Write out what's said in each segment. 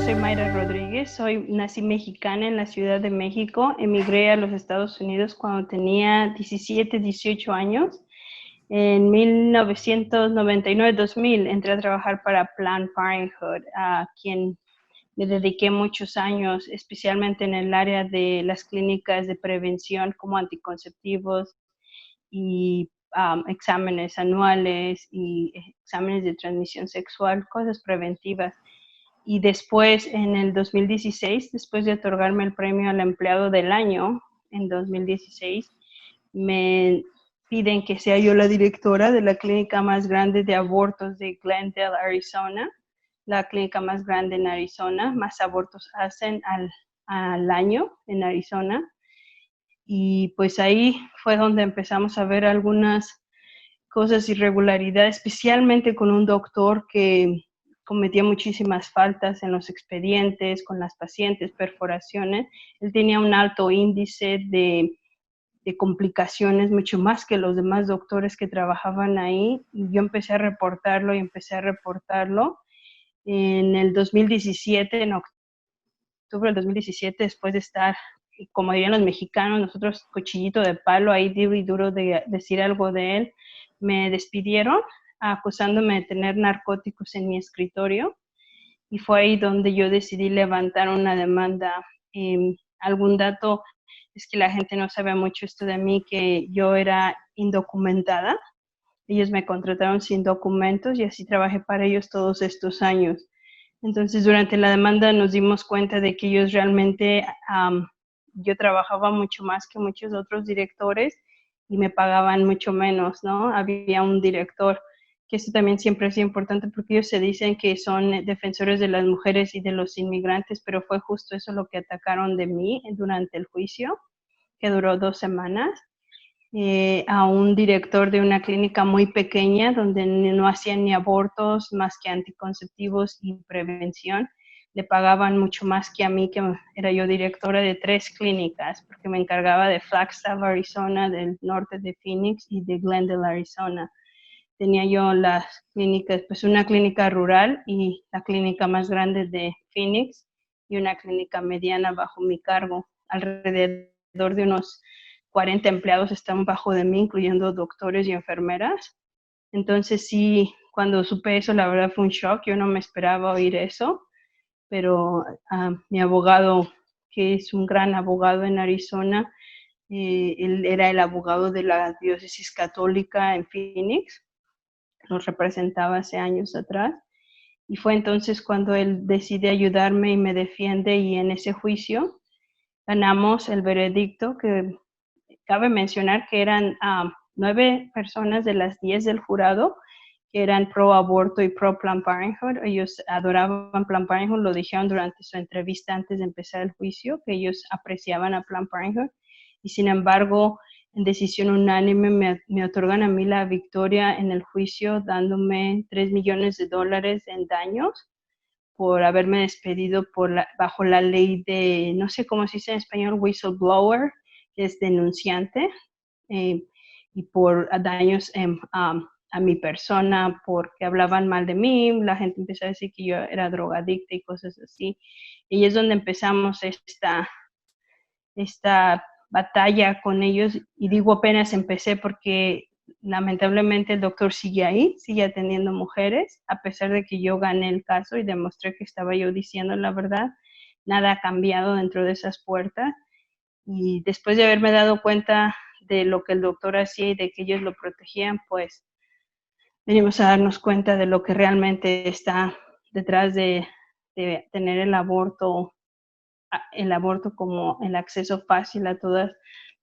soy Mayra Rodríguez, nací mexicana en la Ciudad de México, emigré a los Estados Unidos cuando tenía 17, 18 años. En 1999-2000 entré a trabajar para Planned Parenthood, a quien me dediqué muchos años, especialmente en el área de las clínicas de prevención como anticonceptivos y exámenes anuales y exámenes de transmisión sexual, cosas preventivas. Y después, en el 2016, después de otorgarme el premio al empleado del año, en 2016, me piden que sea yo la directora de la clínica más grande de abortos de Glendale, Arizona, la clínica más grande en Arizona. Más abortos hacen al año en Arizona. Y pues ahí fue donde empezamos a ver algunas cosas irregularidades, especialmente con un doctor que cometía muchísimas faltas en los expedientes, con las pacientes, perforaciones. Él tenía un alto índice de complicaciones, mucho más que los demás doctores que trabajaban ahí. Y yo empecé a reportarlo y empecé a reportarlo. En el 2017, en octubre del 2017, después de estar, como dirían los mexicanos, nosotros cuchillito de palo, ahí duro y duro de decir algo de él, me despidieron acusándome de tener narcóticos en mi escritorio. Y fue ahí donde yo decidí levantar una demanda. Algún dato es que la gente no sabe mucho esto de mí, que yo era indocumentada. Ellos me contrataron sin documentos y así trabajé para ellos todos estos años. Entonces, durante la demanda nos dimos cuenta de que ellos realmente, yo trabajaba mucho más que muchos otros directores y me pagaban mucho menos, ¿no? Había un director, que eso también siempre es importante porque ellos se dicen que son defensores de las mujeres y de los inmigrantes, pero fue justo eso lo que atacaron de mí durante el juicio, que duró 2 semanas. A un director de una clínica muy pequeña donde no hacían ni abortos más que anticonceptivos y prevención. Le pagaban mucho más que a mí, que era yo directora de 3 clínicas, porque me encargaba de Flagstaff, Arizona, del norte de Phoenix y de Glendale, Arizona. Tenía yo las clínicas, pues una clínica rural y la clínica más grande de Phoenix y una clínica mediana bajo mi cargo. Alrededor de unos 40 empleados estaban bajo de mí, incluyendo doctores y enfermeras. Entonces sí, cuando supe eso, la verdad fue un shock. Yo no me esperaba oír eso, pero mi abogado, que es un gran abogado en Arizona, él era el abogado de la diócesis católica en Phoenix, nos representaba hace años atrás. Y fue entonces cuando él decide ayudarme y me defiende, y en ese juicio ganamos el veredicto, que cabe mencionar que eran 9 personas de las 10 del jurado que eran pro aborto y pro Planned Parenthood. Ellos adoraban Planned Parenthood, lo dijeron durante su entrevista antes de empezar el juicio, que ellos apreciaban a Planned Parenthood, y sin embargo, en decisión unánime me otorgan a mí la victoria en el juicio, dándome $3 millones en daños por haberme despedido bajo la ley de, no sé cómo se dice en español, whistleblower, que es denunciante, y por daños a mi persona, porque hablaban mal de mí. La gente empezó a decir que yo era drogadicta y cosas así. Y es donde empezamos esta batalla con ellos, y digo apenas empecé porque lamentablemente el doctor sigue ahí, sigue atendiendo mujeres, a pesar de que yo gané el caso y demostré que estaba yo diciendo la verdad. Nada ha cambiado dentro de esas puertas, y después de haberme dado cuenta de lo que el doctor hacía y de que ellos lo protegían, pues venimos a darnos cuenta de lo que realmente está detrás de tener el aborto como el acceso fácil a todas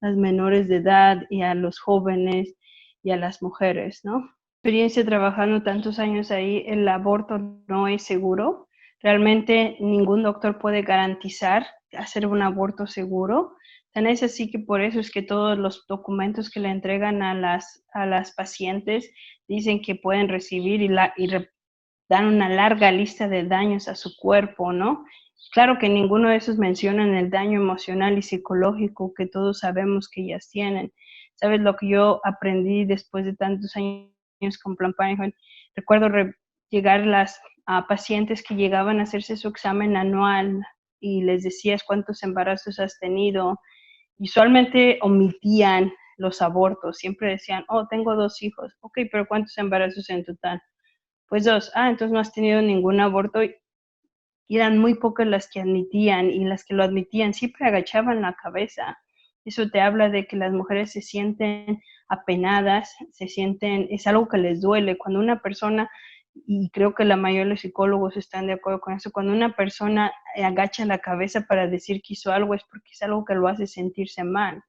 las menores de edad y a los jóvenes y a las mujeres, ¿no? Experiencia trabajando tantos años ahí, el aborto no es seguro. Realmente ningún doctor puede garantizar hacer un aborto seguro. Tan es así que por eso es que todos los documentos que le entregan a las pacientes dicen que pueden recibir y dan una larga lista de daños a su cuerpo, ¿no? Claro que ninguno de esos mencionan el daño emocional y psicológico que todos sabemos que ellas tienen. ¿Sabes lo que yo aprendí después de tantos años con Planned Parenthood? Recuerdo llegar a pacientes que llegaban a hacerse su examen anual y les decías cuántos embarazos has tenido, usualmente omitían los abortos, siempre decían, oh, tengo 2 hijos, ok, pero ¿cuántos embarazos en total? Pues 2, entonces no has tenido ningún aborto, y eran muy pocas las que admitían, y las que lo admitían siempre agachaban la cabeza. Eso te habla de que las mujeres se sienten apenadas, es algo que les duele. Cuando una persona, y creo que la mayoría de los psicólogos están de acuerdo con eso, cuando una persona agacha la cabeza para decir que hizo algo es porque es algo que lo hace sentirse mal.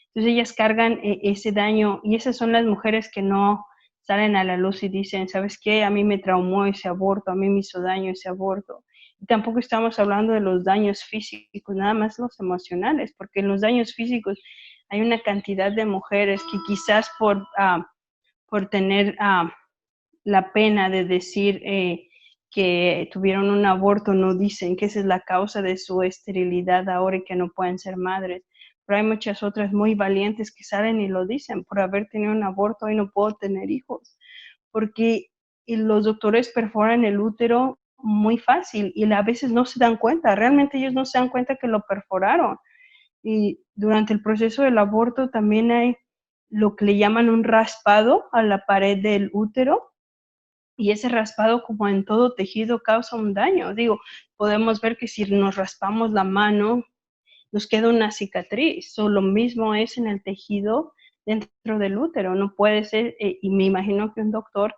Entonces ellas cargan ese daño, y esas son las mujeres que no salen a la luz y dicen, ¿sabes qué? A mí me traumó ese aborto, a mí me hizo daño ese aborto. Y tampoco estamos hablando de los daños físicos, nada más los emocionales, porque en los daños físicos hay una cantidad de mujeres que quizás por tener la pena de decir que tuvieron un aborto no dicen que esa es la causa de su esterilidad ahora y que no pueden ser madres. Pero hay muchas otras muy valientes que salen y lo dicen, por haber tenido un aborto hoy no puedo tener hijos, porque los doctores perforan el útero muy fácil y a veces no se dan cuenta, realmente ellos no se dan cuenta que lo perforaron. Y durante el proceso del aborto también hay lo que le llaman un raspado a la pared del útero, y ese raspado, como en todo tejido, causa un daño. Digo, podemos ver que si nos raspamos la mano, nos queda una cicatriz. Lo mismo es en el tejido dentro del útero. No puede ser, y me imagino que un doctor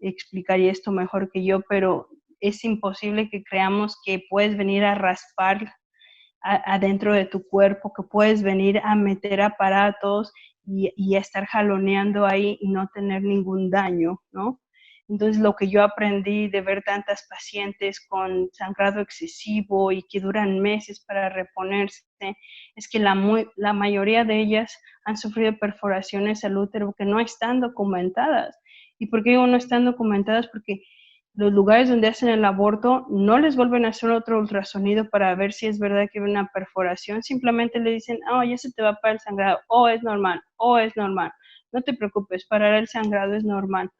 explicaría esto mejor que yo, pero es imposible que creamos que puedes venir a raspar adentro de tu cuerpo, que puedes venir a meter aparatos y a estar jaloneando ahí y no tener ningún daño, ¿no? Entonces, lo que yo aprendí de ver tantas pacientes con sangrado excesivo y que duran meses para reponerse, es que la mayoría de ellas han sufrido perforaciones al útero que no están documentadas. ¿Y por qué digo no están documentadas? Porque los lugares donde hacen el aborto no les vuelven a hacer otro ultrasonido para ver si es verdad que hay una perforación, simplemente le dicen, oh, ya se te va para el sangrado, es normal, es normal, no te preocupes, parar el sangrado es normal,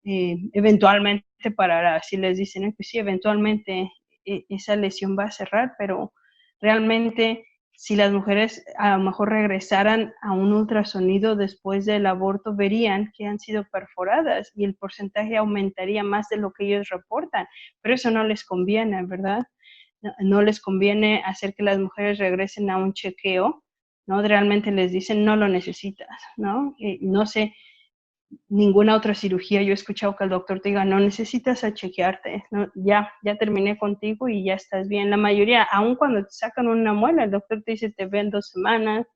eventualmente parará, si les dicen, pues sí, eventualmente esa lesión va a cerrar, pero realmente si las mujeres a lo mejor regresaran a un ultrasonido después del aborto, verían que han sido perforadas y el porcentaje aumentaría más de lo que ellos reportan, pero eso no les conviene, ¿verdad? No les conviene hacer que las mujeres regresen a un chequeo, ¿no? Realmente les dicen, no lo necesitas, ¿no? No sé, ninguna otra cirugía yo he escuchado que el doctor te diga, no necesitas a chequearte, ¿no? Ya terminé contigo y ya estás bien. La mayoría, aun cuando te sacan una muela, el doctor te dice, te ven 2 semanas,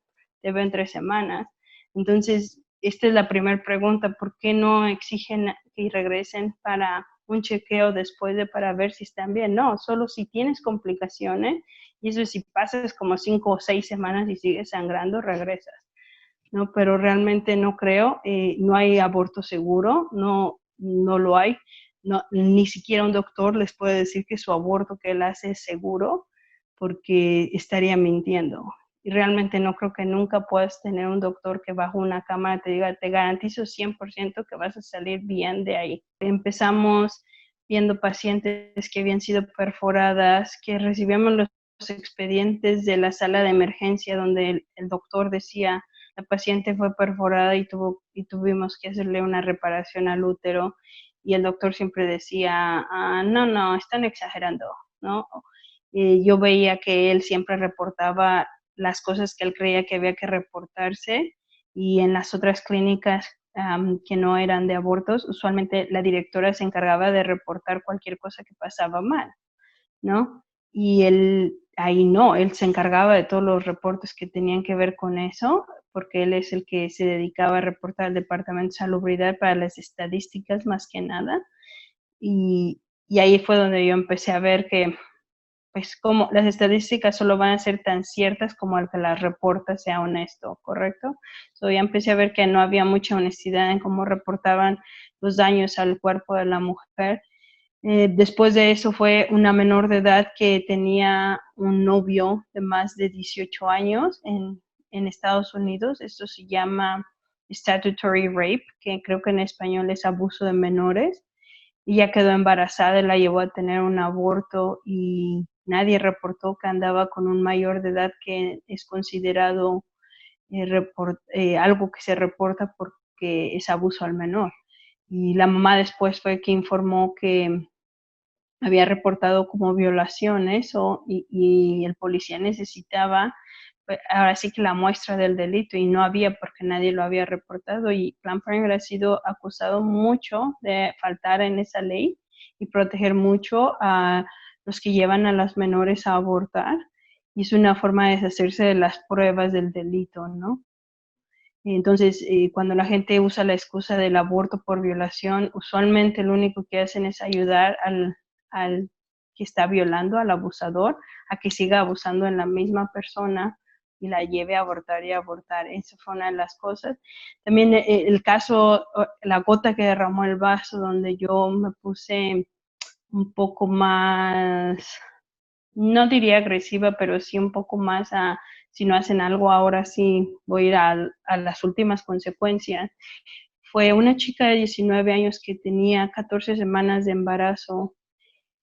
te ven 3 semanas. Entonces, esta es la primera pregunta, ¿por qué no exigen que regresen para un chequeo después para ver si están bien? No, solo si tienes complicaciones, y eso si pasas como 5 o 6 semanas y sigues sangrando, regresas. ¿No? Pero realmente no creo, no hay aborto seguro, no lo hay, no, ni siquiera un doctor les puede decir que su aborto que él hace es seguro, porque estaría mintiendo. Y realmente no creo que nunca puedas tener un doctor que bajo una cámara te diga, te garantizo 100% que vas a salir bien de ahí. Empezamos viendo pacientes que habían sido perforadas, que recibíamos los expedientes de la sala de emergencia donde el doctor decía, la paciente fue perforada y tuvimos que hacerle una reparación al útero, y el doctor siempre decía, no, están exagerando, ¿no? Yo veía que él siempre reportaba las cosas que él creía que había que reportarse, y en las otras clínicas que no eran de abortos, usualmente la directora se encargaba de reportar cualquier cosa que pasaba mal, ¿no? Y ahí no, él se encargaba de todos los reportes que tenían que ver con eso, porque él es el que se dedicaba a reportar al Departamento de Salubridad para las estadísticas más que nada. Y ahí fue donde yo empecé a ver que, pues, como las estadísticas solo van a ser tan ciertas como el que las reporta sea honesto, ¿correcto? Ya empecé a ver que no había mucha honestidad en cómo reportaban los daños al cuerpo de la mujer. Después de eso fue una menor de edad que tenía un novio de más de 18 años en Estados Unidos. Esto se llama statutory rape, que creo que en español es abuso de menores. ella quedó embarazada y la llevó a tener un aborto y nadie reportó que andaba con un mayor de edad, que es considerado algo que se reporta porque es abuso al menor. Y la mamá después fue que informó que había reportado como violaciones y el policía necesitaba, pues, ahora sí que la muestra del delito, y no había porque nadie lo había reportado, y Planned Parenthood ha sido acusado mucho de faltar en esa ley y proteger mucho a los que llevan a las menores a abortar, y es una forma de deshacerse de las pruebas del delito, ¿no? Entonces, cuando la gente usa la excusa del aborto por violación, usualmente lo único que hacen es ayudar al que está violando, al abusador, a que siga abusando en la misma persona y la lleve a abortar y a abortar. Esa fue una de las cosas. También el caso, la gota que derramó el vaso, donde yo me puse un poco más, no diría agresiva, pero sí un poco más a, si no hacen algo ahora sí voy a ir a las últimas consecuencias. Fue una chica de 19 años que tenía 14 semanas de embarazo.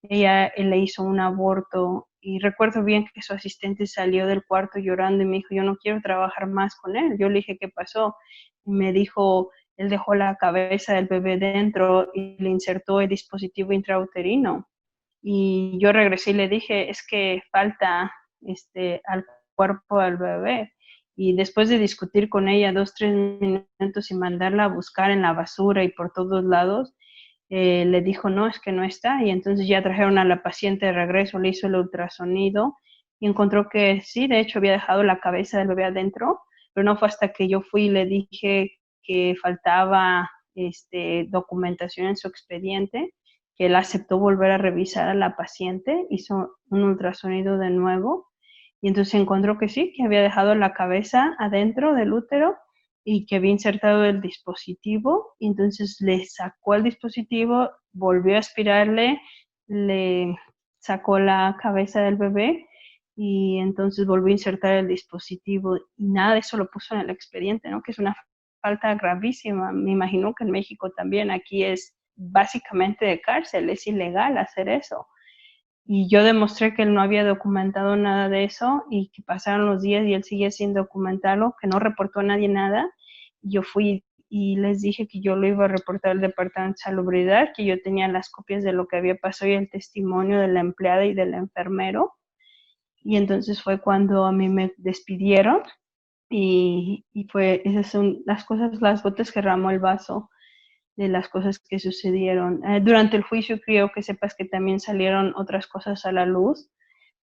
Ella le hizo un aborto y recuerdo bien que su asistente salió del cuarto llorando y me dijo, yo no quiero trabajar más con él. Yo le dije, ¿qué pasó? Y me dijo, él dejó la cabeza del bebé dentro y le insertó el dispositivo intrauterino. Y yo regresé y le dije, es que falta al cuerpo del bebé. Y después de discutir con ella 2, 3 minutos y mandarla a buscar en la basura y por todos lados, le dijo, no, es que no está. Y entonces ya trajeron a la paciente de regreso, le hizo el ultrasonido y encontró que sí, de hecho había dejado la cabeza del bebé adentro, pero no fue hasta que yo fui y le dije que faltaba documentación en su expediente, que él aceptó volver a revisar a la paciente, hizo un ultrasonido de nuevo y entonces encontró que sí, que había dejado la cabeza adentro del útero y que había insertado el dispositivo, y entonces le sacó el dispositivo, volvió a aspirarle, le sacó la cabeza del bebé y entonces volvió a insertar el dispositivo y nada de eso lo puso en el expediente, ¿no? Que es una falta gravísima. Me imagino que en México también, aquí es básicamente de cárcel, es ilegal hacer eso. Y yo demostré que él no había documentado nada de eso y que pasaron los días y él seguía sin documentarlo, que no reportó a nadie nada. Yo fui y les dije que yo lo iba a reportar al Departamento de Salubridad, que yo tenía las copias de lo que había pasado y el testimonio de la empleada y del enfermero. Y entonces fue cuando a mí me despidieron y fue, esas son las cosas, las gotas que derramó el vaso de las cosas que sucedieron. Durante el juicio creo que sepas que también salieron otras cosas a la luz.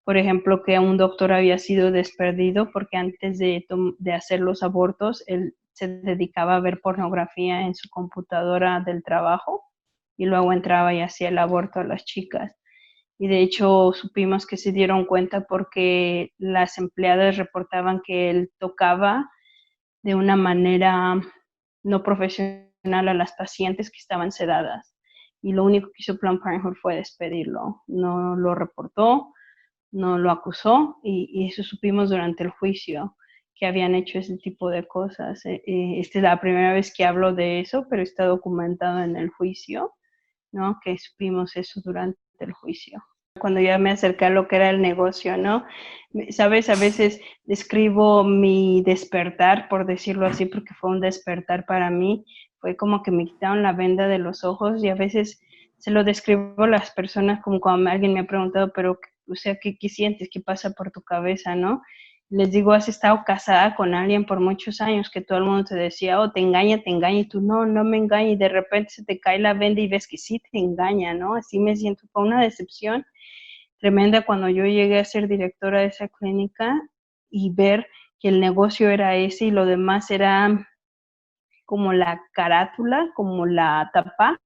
Por ejemplo, que un doctor había sido despedido porque antes de hacer los abortos, él se dedicaba a ver pornografía en su computadora del trabajo y luego entraba y hacía el aborto a las chicas. Y de hecho supimos que se dieron cuenta porque las empleadas reportaban que él tocaba de una manera no profesional a las pacientes que estaban sedadas. Y lo único que hizo Planned Parenthood fue despedirlo. No lo reportó, no lo acusó y eso supimos durante el juicio, que habían hecho ese tipo de cosas. Esta es la primera vez que hablo de eso, pero está documentado en el juicio, ¿no? Que supimos eso durante el juicio. Cuando ya me acerqué a lo que era el negocio, ¿no? Sabes, a veces describo mi despertar, por decirlo así, porque fue un despertar para mí. Fue como que me quitaron la venda de los ojos y a veces se lo describo a las personas como cuando alguien me ha preguntado, pero, o sea, ¿qué sientes? ¿Qué pasa por tu cabeza, no? Les digo, has estado casada con alguien por muchos años que todo el mundo te decía, oh, te engaña, y tú, no, no me engaña, y de repente se te cae la venda y ves que sí te engaña, ¿no? Así me siento, fue una decepción tremenda cuando yo llegué a ser directora de esa clínica y ver que el negocio era ese y lo demás era como la carátula, como la tapa,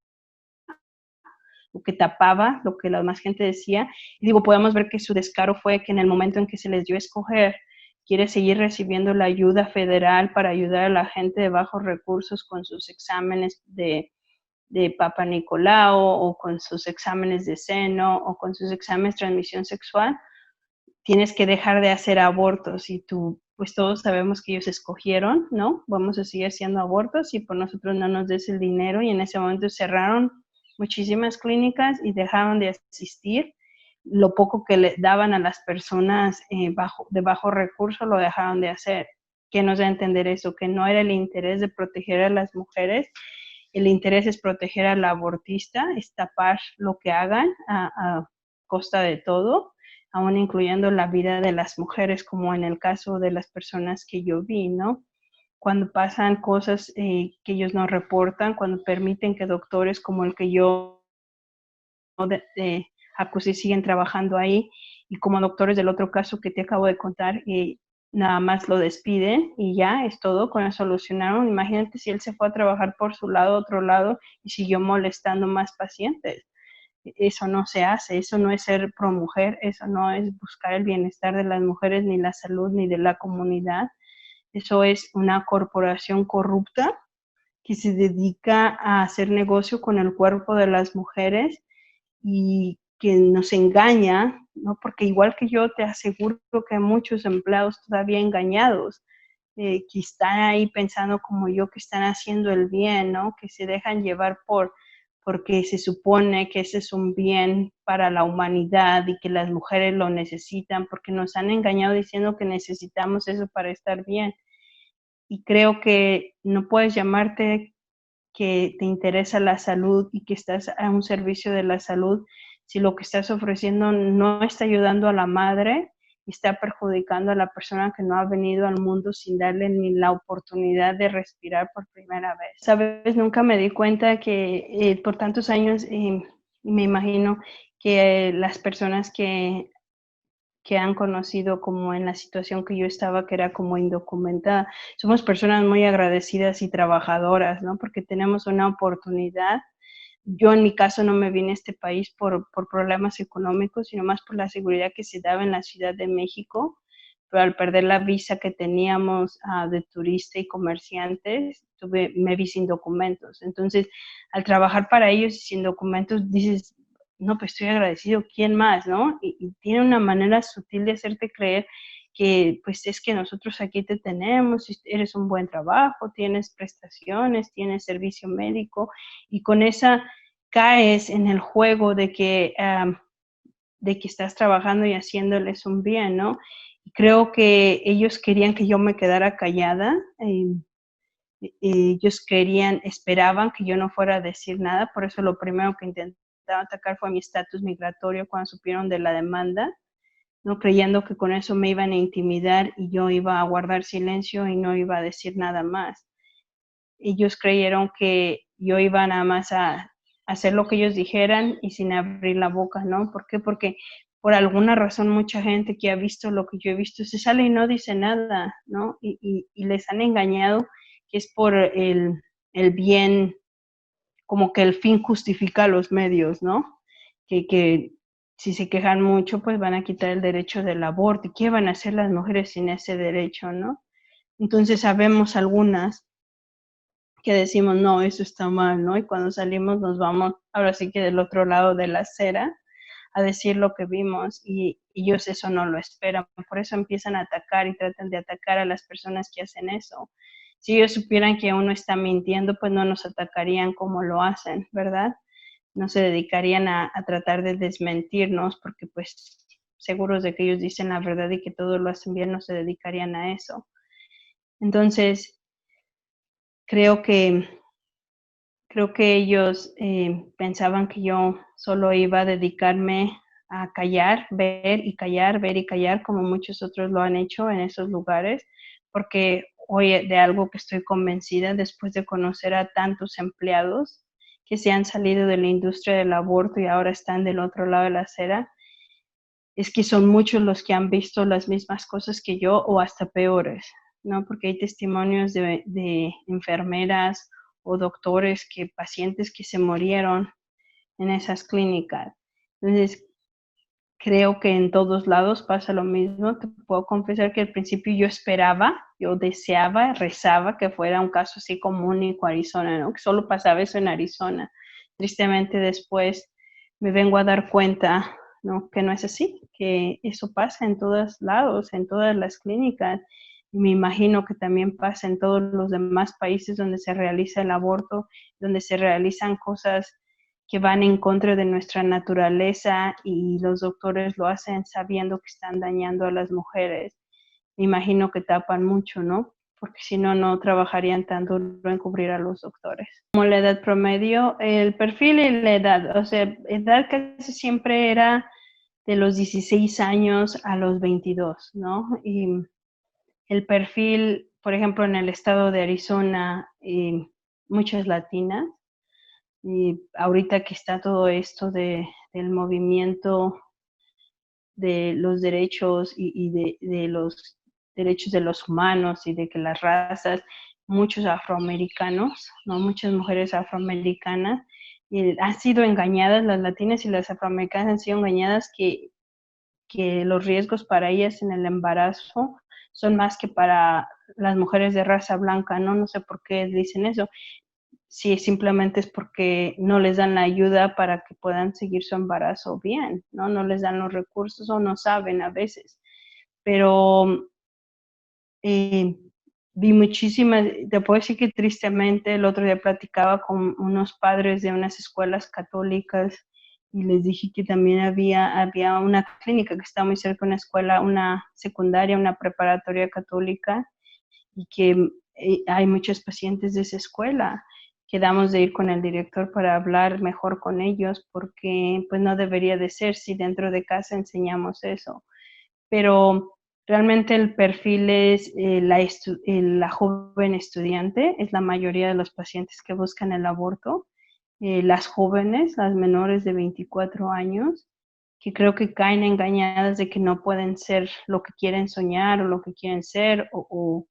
lo que tapaba lo que la demás gente decía. Y digo, podemos ver que su descaro fue que en el momento en que se les dio a escoger, quiere seguir recibiendo la ayuda federal para ayudar a la gente de bajos recursos con sus exámenes de Papa Nicolau o con sus exámenes de seno o con sus exámenes de transmisión sexual, tienes que dejar de hacer abortos y tú, pues todos sabemos que ellos escogieron, ¿no? Vamos a seguir haciendo abortos y por nosotros no nos des el dinero y en ese momento cerraron muchísimas clínicas y dejaron de asistir. Lo poco que le daban a las personas de bajo recurso lo dejaron de hacer. ¿Qué nos da a entender eso? Que no era el interés de proteger a las mujeres, el interés es proteger al abortista, es tapar lo que hagan a costa de todo, aún incluyendo la vida de las mujeres, como en el caso de las personas que yo vi, ¿no? Cuando pasan cosas que ellos no reportan, cuando permiten que doctores como el que yo acusé siguen trabajando ahí, y como doctores del otro caso que te acabo de contar, nada más lo despiden y ya es todo, con eso solucionaron. Imagínate si él se fue a trabajar por su lado, otro lado, y siguió molestando más pacientes. Eso no se hace, eso no es ser pro mujer, eso no es buscar el bienestar de las mujeres, ni la salud, ni de la comunidad. Eso es una corporación corrupta que se dedica a hacer negocio con el cuerpo de las mujeres y que nos engaña, ¿no? Porque igual que yo te aseguro que hay muchos empleados todavía engañados, que están ahí pensando como yo que están haciendo el bien, ¿no? Que se dejan llevar porque se supone que ese es un bien para la humanidad y que las mujeres lo necesitan, porque nos han engañado diciendo que necesitamos eso para estar bien. Y creo que no puedes llamarte que te interesa la salud y que estás a un servicio de la salud si lo que estás ofreciendo no está ayudando a la madre y está perjudicando a la persona que no ha venido al mundo sin darle ni la oportunidad de respirar por primera vez. Sabes, nunca me di cuenta que por tantos años me imagino que las personas que han conocido como en la situación que yo estaba, que era como indocumentada. Somos personas muy agradecidas y trabajadoras, ¿no? Porque tenemos una oportunidad. Yo en mi caso no me vine a este país por problemas económicos, sino más por la seguridad que se daba en la Ciudad de México, pero al perder la visa que teníamos de turista y comerciantes, me vi sin documentos. Entonces, al trabajar para ellos y sin documentos, dices, no, pues estoy agradecido, ¿quién más, no? Y tiene una manera sutil de hacerte creer que pues es que nosotros aquí te tenemos, eres un buen trabajo, tienes prestaciones, tienes servicio médico, y con esa caes en el juego de que estás trabajando y haciéndoles un bien, ¿no? Y creo que ellos querían que yo me quedara callada, ellos esperaban que yo no fuera a decir nada, por eso lo primero que intentaron atacar fue mi estatus migratorio cuando supieron de la demanda, no creyendo que con eso me iban a intimidar y yo iba a guardar silencio y no iba a decir nada más. Ellos creyeron que yo iba nada más a hacer lo que ellos dijeran y sin abrir la boca, ¿no? ¿Por qué? Porque por alguna razón mucha gente que ha visto lo que yo he visto se sale y no dice nada, ¿no? Y les han engañado que es por el bien, como que el fin justifica los medios, ¿no? Que si se quejan mucho, pues van a quitar el derecho del aborto. ¿Y qué van a hacer las mujeres sin ese derecho, no? Entonces sabemos algunas que decimos, no, eso está mal, ¿no? Y cuando salimos nos vamos, ahora sí que del otro lado de la acera, a decir lo que vimos y ellos eso no lo esperan. Por eso empiezan a atacar y tratan de atacar a las personas que hacen eso. Si ellos supieran que uno está mintiendo, pues no nos atacarían como lo hacen, ¿verdad? No se dedicarían a tratar de desmentirnos porque pues seguros de que ellos dicen la verdad y que todo lo hacen bien, no se dedicarían a eso. Entonces, creo que ellos pensaban que yo solo iba a dedicarme a callar, ver y callar, ver y callar, como muchos otros lo han hecho en esos lugares, porque hoy de algo que estoy convencida después de conocer a tantos empleados que se han salido de la industria del aborto y ahora están del otro lado de la acera, es que son muchos los que han visto las mismas cosas que yo o hasta peores, ¿no? Porque hay testimonios de enfermeras o doctores, pacientes que se murieron en esas clínicas. Entonces, creo que en todos lados pasa lo mismo. Te puedo confesar que al principio yo deseaba, rezaba que fuera un caso así como único Arizona, ¿no? Que solo pasaba eso en Arizona. Tristemente después me vengo a dar cuenta, ¿no? Que no es así, que eso pasa en todos lados, en todas las clínicas. Y me imagino que también pasa en todos los demás países donde se realiza el aborto, donde se realizan cosas que van en contra de nuestra naturaleza y los doctores lo hacen sabiendo que están dañando a las mujeres. Me imagino que tapan mucho, ¿no? Porque si no, no trabajarían tan duro en cubrir a los doctores. Como la edad promedio, el perfil y la edad, o sea, edad casi siempre era de los 16 años a los 22, ¿no? Y el perfil, por ejemplo, en el estado de Arizona, muchas latinas, y ahorita que está todo esto del movimiento de los derechos y de los derechos de los humanos y de que las razas, muchos afroamericanos, ¿no? Muchas mujeres afroamericanas han sido engañadas, las latinas y las afroamericanas han sido engañadas que los riesgos para ellas en el embarazo son más que para las mujeres de raza blanca, ¿no? No sé por qué dicen eso. Si simplemente es porque no les dan la ayuda para que puedan seguir su embarazo bien, ¿no? No les dan los recursos o no saben a veces. Pero vi muchísimas, te puedo decir que tristemente el otro día platicaba con unos padres de unas escuelas católicas y les dije que también había una clínica que está muy cerca de una escuela, una secundaria, una preparatoria católica, y que hay muchos pacientes de esa escuela. Quedamos de ir con el director para hablar mejor con ellos porque pues no debería de ser si dentro de casa enseñamos eso. Pero realmente el perfil es la joven estudiante, es la mayoría de los pacientes que buscan el aborto. Las jóvenes, las menores de 24 años, que creo que caen engañadas de que no pueden ser lo que quieren soñar o lo que quieren ser, o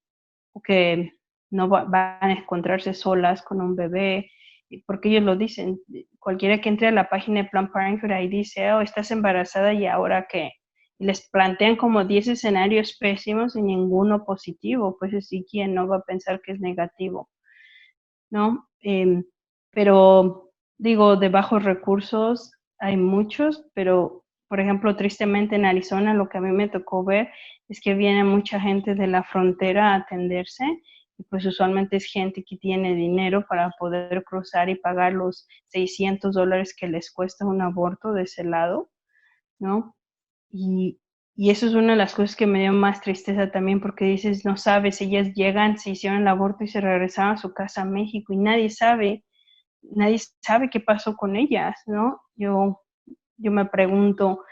que no van a encontrarse solas con un bebé, porque ellos lo dicen. Cualquiera que entre a la página de Planned Parenthood ahí dice, oh, estás embarazada y ahora qué. Y les plantean como 10 escenarios pésimos y ninguno positivo, pues así, ¿quién no va a pensar que es negativo? ¿No? Pero digo, de bajos recursos hay muchos, pero por ejemplo, tristemente en Arizona lo que a mí me tocó ver es que viene mucha gente de la frontera a atenderse y pues usualmente es gente que tiene dinero para poder cruzar y pagar los $600 que les cuesta un aborto de ese lado, ¿no? Y, y eso es una de las cosas que me dio más tristeza también, porque dices, no sabes, ellas llegan, se hicieron el aborto y se regresaron a su casa a México y nadie sabe qué pasó con ellas, ¿no? Yo me pregunto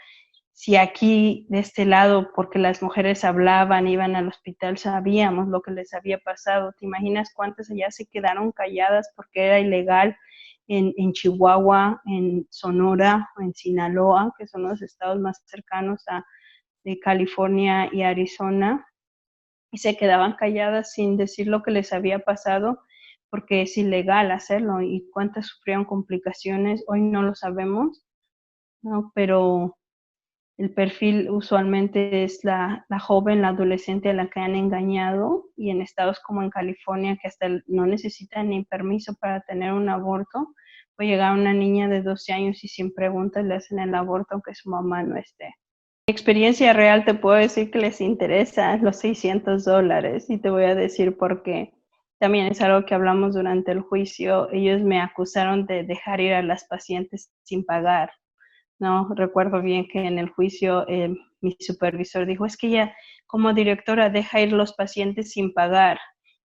si aquí de este lado, porque las mujeres hablaban, iban al hospital, sabíamos lo que les había pasado. ¿Te imaginas cuántas allá se quedaron calladas porque era ilegal en Chihuahua, en Sonora, en Sinaloa, que son los estados más cercanos de California y Arizona, y se quedaban calladas sin decir lo que les había pasado porque es ilegal hacerlo y cuántas sufrieron complicaciones, hoy no lo sabemos, ¿no? Pero el perfil usualmente es la joven, la adolescente a la que han engañado, y en estados como en California, que hasta no necesitan ni permiso para tener un aborto, puede llegar una niña de 12 años y sin preguntas le hacen el aborto aunque su mamá no esté. Mi experiencia real te puedo decir que les interesa los $600 y te voy a decir por qué. También es algo que hablamos durante el juicio. Ellos me acusaron de dejar ir a las pacientes sin pagar. No, recuerdo bien que en el juicio mi supervisor dijo, es que ella como directora deja ir los pacientes sin pagar.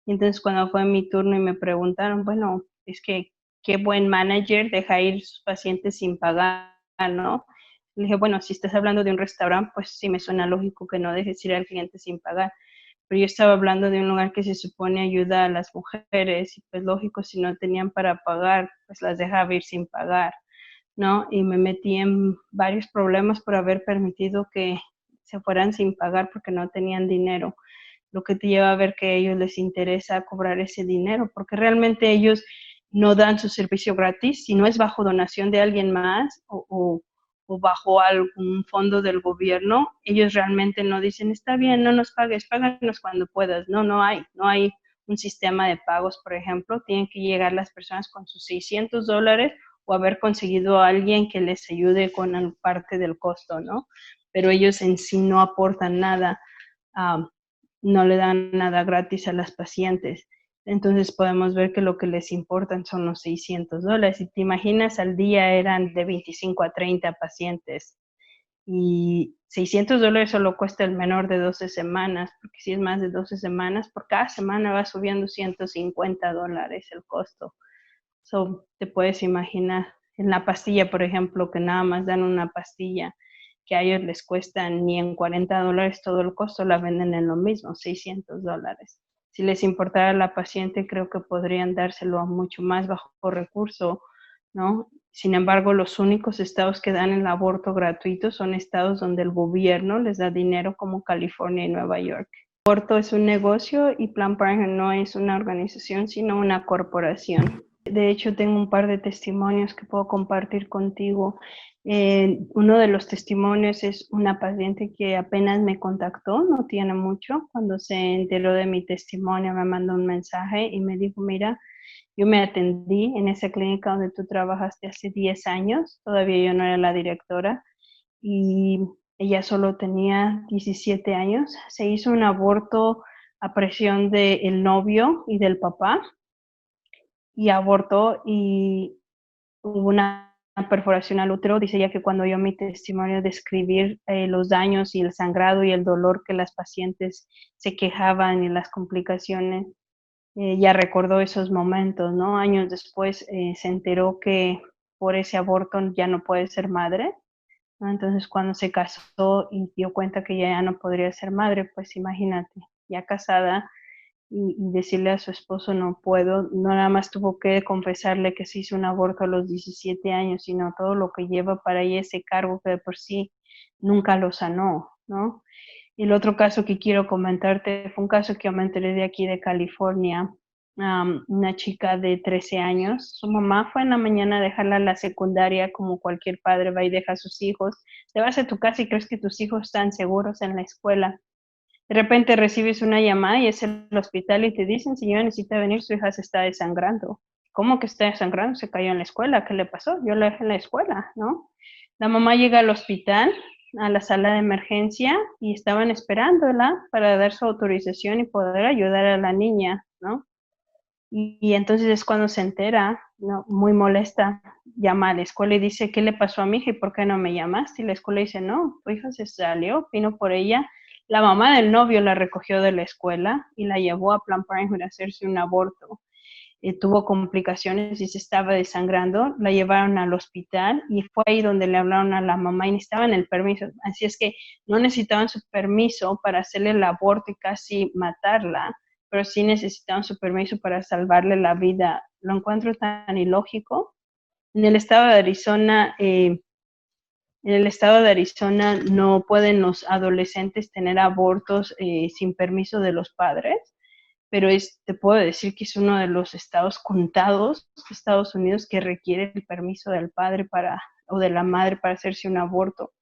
Y entonces cuando fue mi turno y me preguntaron, bueno, es que qué buen manager deja ir sus pacientes sin pagar, ¿no? Le dije, bueno, si estás hablando de un restaurante, pues sí me suena lógico que no dejes ir al cliente sin pagar. Pero yo estaba hablando de un lugar que se supone ayuda a las mujeres y pues lógico, si no tenían para pagar, pues las dejaba ir sin pagar, ¿no? Y me metí en varios problemas por haber permitido que se fueran sin pagar porque no tenían dinero, lo que te lleva a ver que a ellos les interesa cobrar ese dinero, porque realmente ellos no dan su servicio gratis, si no es bajo donación de alguien más o bajo algún fondo del gobierno, ellos realmente no dicen, está bien, no nos pagues, páganos cuando puedas. No hay un sistema de pagos, por ejemplo, tienen que llegar las personas con sus $600 o haber conseguido a alguien que les ayude con parte del costo, ¿no? Pero ellos en sí no aportan nada, no le dan nada gratis a las pacientes. Entonces podemos ver que lo que les importan son los $600. Si te imaginas, al día eran de 25 a 30 pacientes. Y $600 solo cuesta el menor de 12 semanas, porque si es más de 12 semanas, por cada semana va subiendo $150 el costo. So, te puedes imaginar, en la pastilla, por ejemplo, que nada más dan una pastilla, que a ellos les cuesta ni en $40 todo el costo, la venden en lo mismo, $600. Si les importara a la paciente, creo que podrían dárselo a mucho más bajo recurso, ¿no? Sin embargo, los únicos estados que dan el aborto gratuito son estados donde el gobierno les da dinero, como California y Nueva York. El aborto es un negocio y Planned Parenthood no es una organización, sino una corporación. De hecho, tengo un par de testimonios que puedo compartir contigo. Uno de los testimonios es una paciente que apenas me contactó, no tiene mucho. Cuando se enteró de mi testimonio, me mandó un mensaje y me dijo, mira, yo me atendí en esa clínica donde tú trabajaste hace 10 años, todavía yo no era la directora, y ella solo tenía 17 años. Se hizo un aborto a presión del novio y del papá, y abortó y hubo una perforación al útero. Dice ella que cuando oyó mi testimonio describir los daños y el sangrado y el dolor que las pacientes se quejaban y las complicaciones, ya recordó esos momentos, ¿no? Años después se enteró que por ese aborto ya no puede ser madre, ¿no? Entonces cuando se casó y dio cuenta que ya no podría ser madre, pues imagínate, ya casada, y decirle a su esposo no puedo, no nada más tuvo que confesarle que se hizo un aborto a los 17 años, sino todo lo que lleva para ella ese cargo que de por sí nunca lo sanó, ¿no? Y el otro caso que quiero comentarte fue un caso que yo me enteré de aquí de California. Una chica de 13 años, su mamá fue en la mañana a dejarla a la secundaria, como cualquier padre va y deja a sus hijos. Te vas a tu casa y crees que tus hijos están seguros en la escuela. De repente recibes una llamada y es el hospital y te dicen, señora, necesita venir, su hija se está desangrando. ¿Cómo que está desangrando? Se cayó en la escuela. ¿Qué le pasó? Yo la dejé en la escuela, ¿no? La mamá llega al hospital, a la sala de emergencia, y estaban esperándola para dar su autorización y poder ayudar a la niña, ¿no? Y entonces es cuando se entera, ¿no? Muy molesta, llama a la escuela y dice, ¿qué le pasó a mi hija y por qué no me llamaste? Y la escuela dice, no, tu hija se salió, vino por ella. La mamá del novio la recogió de la escuela y la llevó a Planned Parenthood a hacerse un aborto. Tuvo complicaciones y se estaba desangrando, la llevaron al hospital y fue ahí donde le hablaron a la mamá y necesitaban el permiso. Así es que no necesitaban su permiso para hacerle el aborto y casi matarla, pero sí necesitaban su permiso para salvarle la vida. Lo encuentro tan ilógico. En el estado de Arizona, no pueden los adolescentes tener abortos sin permiso de los padres, pero te puedo decir que es uno de los estados contados de Estados Unidos que requiere el permiso del padre o de la madre para hacerse un aborto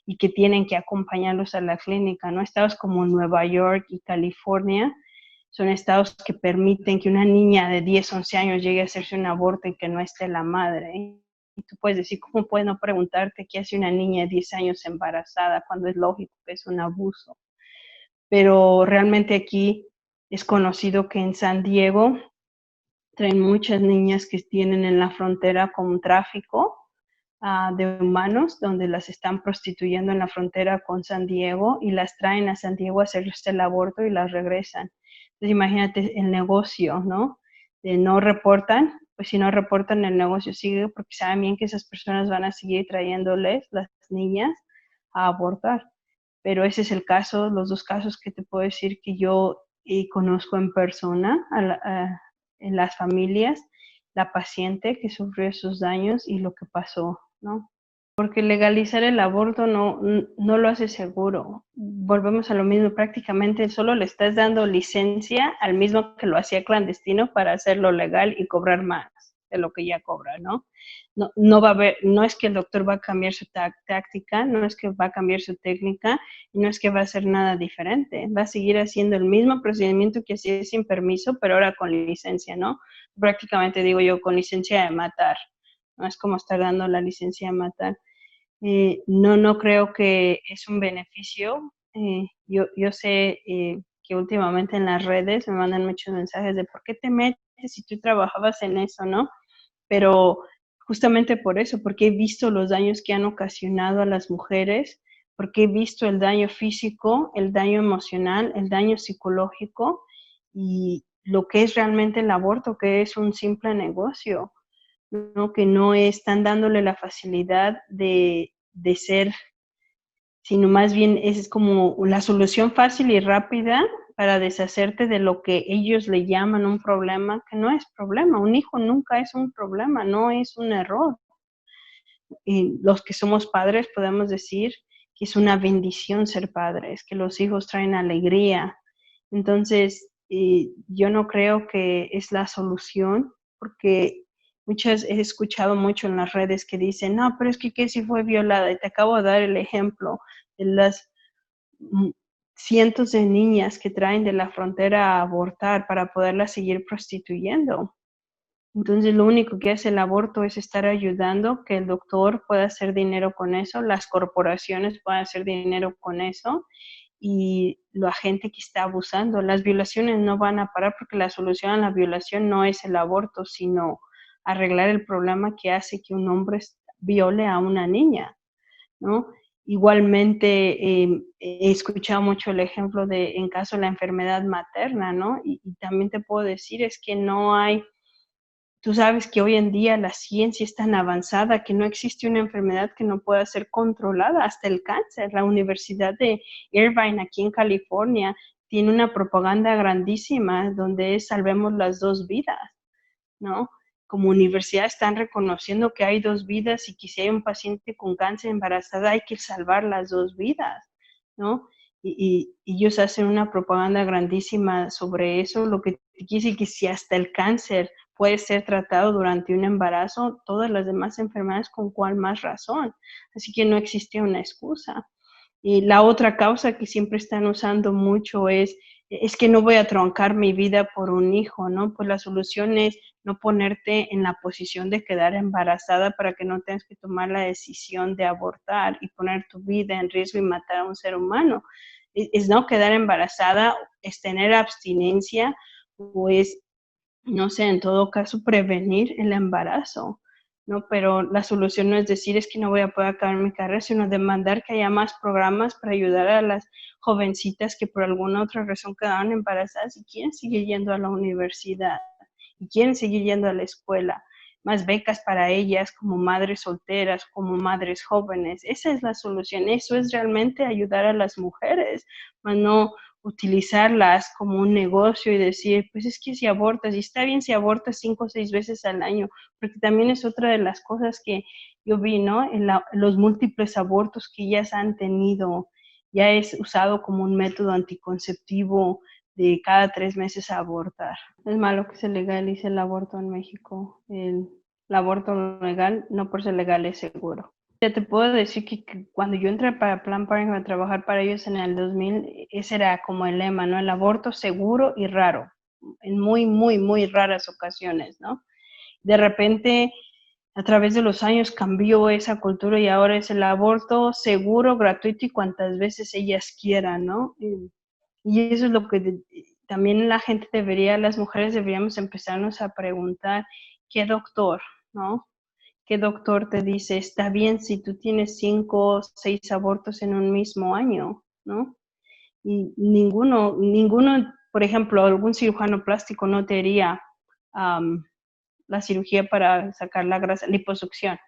y que tienen que acompañarlos a la clínica, ¿no? Estados como Nueva York y California son estados que permiten que una niña de 10, 11 años llegue a hacerse un aborto y que no esté la madre. Y tú puedes decir, ¿cómo puedes no preguntarte qué hace una niña de 10 años embarazada cuando es lógico que es un abuso? Pero realmente aquí es conocido que en San Diego traen muchas niñas que tienen en la frontera con tráfico de humanos, donde las están prostituyendo en la frontera con San Diego y las traen a San Diego a hacerse el aborto y las regresan. Entonces imagínate el negocio, ¿no? No reportan, pues si no reportan el negocio sigue porque saben bien que esas personas van a seguir trayéndoles las niñas a abortar. Pero ese es el caso, los dos casos que te puedo decir que yo conozco en persona en las familias, la paciente que sufrió esos daños y lo que pasó, ¿no? Porque legalizar el aborto no lo hace seguro. Volvemos a lo mismo, prácticamente solo le estás dando licencia al mismo que lo hacía clandestino para hacerlo legal y cobrar más de lo que ya cobra, ¿no? No va a haber, no es que el doctor va a cambiar su táctica, no es que va a cambiar su técnica, y no es que va a hacer nada diferente. Va a seguir haciendo el mismo procedimiento que hacía sin permiso, pero ahora con licencia, ¿no? Prácticamente digo yo, con licencia de matar. No es como estar dando la licencia de matar. No creo que es un beneficio. Yo sé que últimamente en las redes me mandan muchos mensajes de por qué te metes si tú trabajabas en eso, ¿no? Pero justamente por eso, porque he visto los daños que han ocasionado a las mujeres, porque he visto el daño físico, el daño emocional, el daño psicológico y lo que es realmente el aborto, que es un simple negocio, ¿no? Que no están dándole la facilidad de ser, sino más bien es como la solución fácil y rápida para deshacerte de lo que ellos le llaman un problema, que no es problema. Un hijo nunca es un problema, no es un error. Y los que somos padres podemos decir que es una bendición ser padres, que los hijos traen alegría. Entonces, yo no creo que es la solución, porque muchas he escuchado mucho en las redes que dicen, no, pero es que ¿qué si fue violada? Y te acabo de dar el ejemplo de las mm, cientos de niñas que traen de la frontera a abortar para poderlas seguir prostituyendo. Entonces, lo único que hace el aborto es estar ayudando que el doctor pueda hacer dinero con eso, las corporaciones puedan hacer dinero con eso y la gente que está abusando. Las violaciones no van a parar porque la solución a la violación no es el aborto, sino arreglar el problema que hace que un hombre viole a una niña, ¿no? Igualmente, he escuchado mucho el ejemplo de en caso de la enfermedad materna, ¿no? Y también te puedo decir es que no hay. Tú sabes que hoy en día la ciencia es tan avanzada que no existe una enfermedad que no pueda ser controlada, hasta el cáncer. La Universidad de Irvine, aquí en California, tiene una propaganda grandísima donde es salvemos las dos vidas, ¿no? Como universidad están reconociendo que hay dos vidas y que si hay un paciente con cáncer embarazada hay que salvar las dos vidas, ¿no? Y ellos hacen una propaganda grandísima sobre eso, lo que quiere decir que si hasta el cáncer puede ser tratado durante un embarazo, todas las demás enfermedades con cuál más razón. Así que no existe una excusa. Y la otra causa que siempre están usando mucho es que no voy a troncar mi vida por un hijo, ¿no? Pues la solución es no ponerte en la posición de quedar embarazada para que no tengas que tomar la decisión de abortar y poner tu vida en riesgo y matar a un ser humano. Es no quedar embarazada, es tener abstinencia o es, no sé, en todo caso, prevenir el embarazo, ¿no? Pero la solución no es decir es que no voy a poder acabar mi carrera, sino demandar que haya más programas para ayudar a las jovencitas que por alguna otra razón quedaron embarazadas y quieren seguir yendo a la universidad y quieren seguir yendo a la escuela. Más becas para ellas como madres solteras, como madres jóvenes. Esa es la solución. Eso es realmente ayudar a las mujeres, más no utilizarlas como un negocio y decir, pues es que si abortas, y está bien si abortas 5 o 6 veces al año, porque también es otra de las cosas que yo vi, ¿no? Los múltiples abortos que ellas han tenido, ya es usado como un método anticonceptivo de cada 3 meses abortar. Es malo que se legalice el aborto en México. El aborto legal, no por ser legal, es seguro. Ya te puedo decir que cuando yo entré para Planned Parenthood a trabajar para ellos en el 2000, ese era como el lema, ¿no? El aborto seguro y raro, en muy, muy, muy raras ocasiones, ¿no? De repente, a través de los años cambió esa cultura y ahora es el aborto seguro, gratuito y cuantas veces ellas quieran, ¿no? Y eso es lo que también la gente debería, las mujeres deberíamos empezarnos a preguntar, ¿qué doctor, no? ¿Qué doctor te dice, está bien si tú tienes 5 o 6 abortos en un mismo año, ¿no? Y ninguno, por ejemplo, algún cirujano plástico no te haría la cirugía para sacar la grasa, liposucción.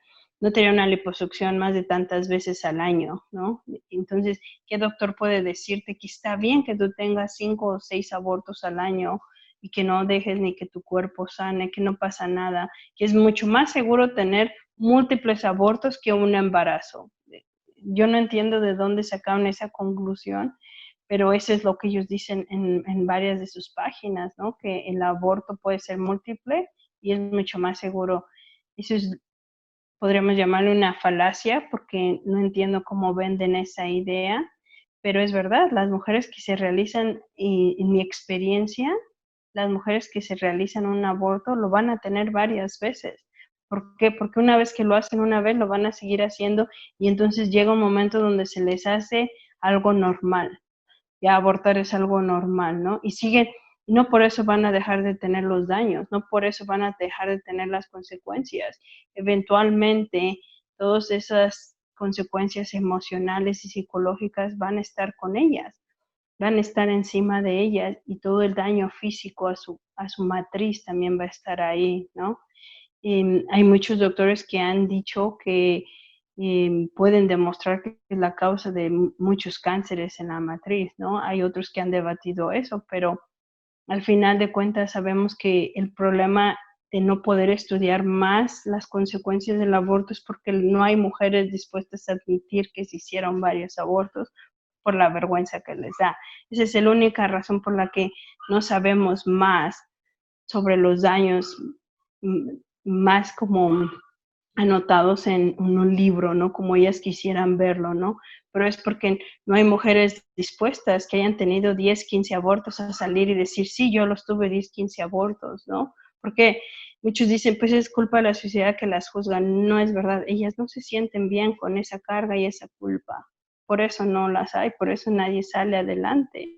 No te haría una liposucción más de tantas veces al año, ¿no? Entonces, ¿qué doctor puede decirte que está bien que tú tengas 5 o 6 abortos al año y que no dejes ni que tu cuerpo sane, que no pasa nada, que es mucho más seguro tener múltiples abortos que un embarazo? Yo no entiendo de dónde sacaron esa conclusión, pero eso es lo que ellos dicen en varias de sus páginas, ¿no? Que el aborto puede ser múltiple y es mucho más seguro. Eso es, podríamos llamarlo una falacia, porque no entiendo cómo venden esa idea, pero es verdad, las mujeres que se realizan, en mi experiencia, las mujeres que se realizan un aborto lo van a tener varias veces. ¿Por qué? Porque una vez que lo hacen una vez, lo van a seguir haciendo y entonces llega un momento donde se les hace algo normal, ya abortar es algo normal, ¿no? Y siguen, no por eso van a dejar de tener los daños, no por eso van a dejar de tener las consecuencias. Eventualmente, todas esas consecuencias emocionales y psicológicas van a estar con ellas, van a estar encima de ellas, y todo el daño físico a su matriz también va a estar ahí, ¿no? Hay muchos doctores que han dicho que pueden demostrar que es la causa de muchos cánceres en la matriz, ¿no? Hay otros que han debatido eso, pero al final de cuentas sabemos que el problema de no poder estudiar más las consecuencias del aborto es porque no hay mujeres dispuestas a admitir que se hicieron varios abortos por la vergüenza que les da. Esa es la única razón por la que no sabemos más sobre los daños, más como anotados en un libro, ¿no? Como ellas quisieran verlo, ¿no? Pero es porque no hay mujeres dispuestas que hayan tenido 10, 15 abortos a salir y decir, sí, yo los tuve 10, 15 abortos, ¿no? Porque muchos dicen, pues es culpa de la sociedad que las juzgan. No es verdad, ellas no se sienten bien con esa carga y esa culpa. Por eso no las hay, por eso nadie sale adelante,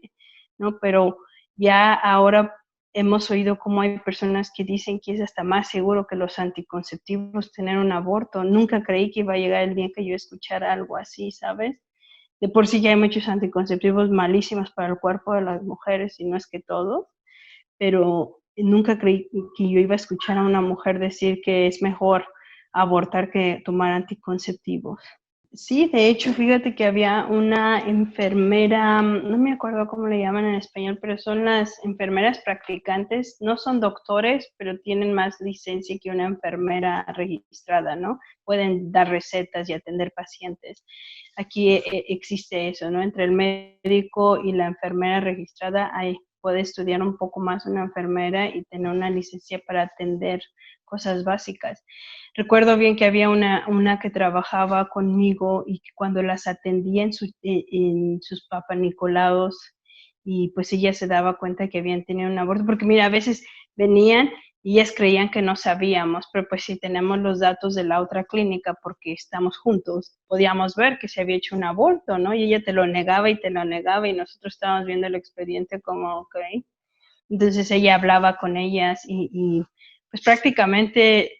¿no? Pero ya ahora hemos oído cómo hay personas que dicen que es hasta más seguro que los anticonceptivos tener un aborto. Nunca creí que iba a llegar el día que yo escuchara algo así, ¿sabes? De por sí ya hay muchos anticonceptivos malísimos para el cuerpo de las mujeres, y no es que todos, pero nunca creí que yo iba a escuchar a una mujer decir que es mejor abortar que tomar anticonceptivos. Sí, de hecho, fíjate que había una enfermera, no me acuerdo cómo le llaman en español, pero son las enfermeras practicantes, no son doctores, pero tienen más licencia que una enfermera registrada, ¿no? Pueden dar recetas y atender pacientes. Aquí existe eso, ¿no? Entre el médico y la enfermera registrada puede estudiar un poco más una enfermera y tener una licencia para atender cosas básicas. Recuerdo bien que había una que trabajaba conmigo y que cuando las atendía en sus papanicolaos, y pues ella se daba cuenta que habían tenido un aborto, porque mira, a veces venían y ellas creían que no sabíamos, pero pues si tenemos los datos de la otra clínica porque estamos juntos, podíamos ver que se había hecho un aborto, ¿no? Y ella te lo negaba y te lo negaba, y nosotros estábamos viendo el expediente como, ok. Entonces ella hablaba con ellas y pues prácticamente